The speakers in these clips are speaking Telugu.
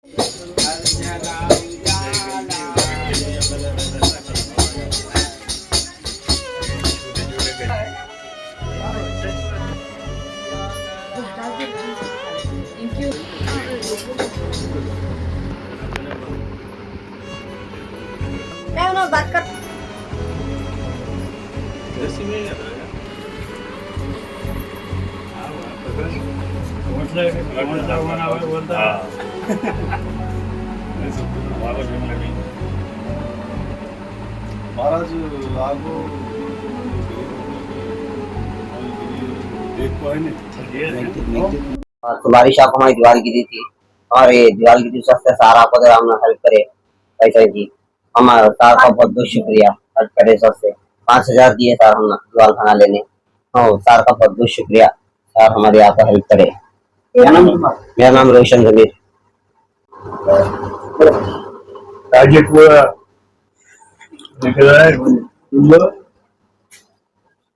महाराज आगो तुम्हारी शॉप हमारी दीवार गिरी थी और ये दीवार गिरी सबसे सारा आपको हम हेल्प करे पैसा की। हमारा सार का बहुत बहुत शुक्रिया हेल्प करे सबसे 5,000 दिए सर हम दीवार खाना लेने। हाँ सर का बहुत बहुत शुक्रिया सर हमारी आपका हेल्प करे। मेरा नाम रोशन जमीर।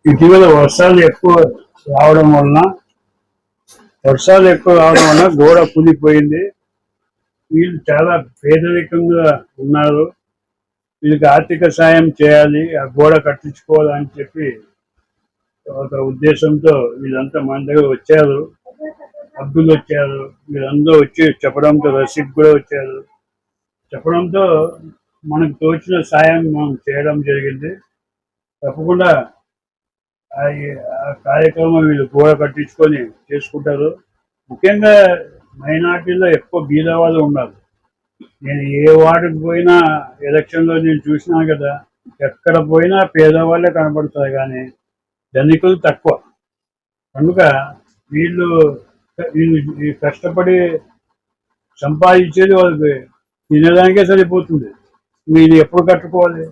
ఇటీవల వర్షాలు ఎక్కువ రావడం వలన గోడ కూలిపోయింది. వీళ్ళు చాలా పేదరికంగా ఉన్నారు. వీళ్ళకి ఆర్థిక సాయం చేయాలి, ఆ గోడ కట్టించుకోవాలని చెప్పి ఒక ఉద్దేశంతో వీళ్ళంతా మన దగ్గర వచ్చారు. అబ్దుల్ వచ్చారు, వీళ్ళందరూ వచ్చి చెప్పడంతో రషీద్ కూడా వచ్చారు. చెప్పడంతో మనకు తోచిన సాయం మనం చేయడం జరిగింది. తప్పకుండా ఆ కార్యక్రమం వీళ్ళు గోడ కట్టించుకొని చేసుకుంటారు. ముఖ్యంగా మైనార్టీలో ఎక్కువ బీద వాళ్ళు ఉన్నారు. నేను ఏ వార్డుకి పోయినా ఎలక్షన్లో నేను చూసినా కదా, ఎక్కడ పోయినా పేదవాళ్ళే కనపడతారు కానీ ధనికులు తక్కువ. కనుక వీళ్ళు కష్టపడి సంపాదించేది వాళ్ళకి తినడానికే సరిపోతుంది. వీళ్ళు ఎప్పుడు కట్టుకోవాలి?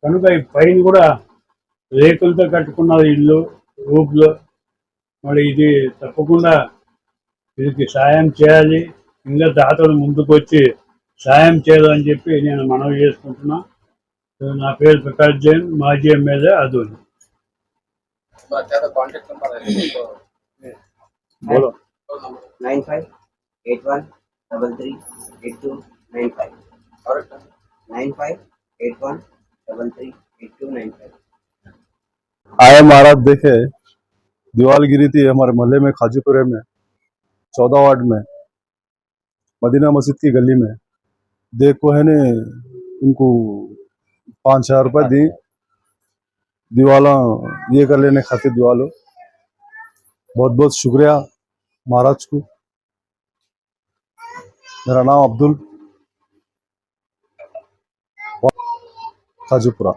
కనుక ఈ పైన కూడా రేకులతో కట్టుకున్నారు ఇల్లు రూపులో. మరి ఇది తప్పకుండా వీరికి సాయం చేయాలి. ఇంకా దాతలు ముందుకు వచ్చి సాయం చేయాలని చెప్పి నేను మనవి చేసుకుంటున్నా. నా పేరు ప్రకాష్ జైన్, మాజీ ఎమ్మెల్యే అదూరి. 9581338295 और 9581338295। आए महाराज देखे दीवार गिरी थी हमारे मोहल्ले में खाजूपुरे में 14 वार्ड में मदीना मस्जिद की गली में। देखो है ने इनको 5,000 रुपये दी दीवाला ये कर लेने खातिर। दीवालो बहुत बहुत शुक्रिया महाराज को। मेरा नाम अब्दुल, खाजूपुरा।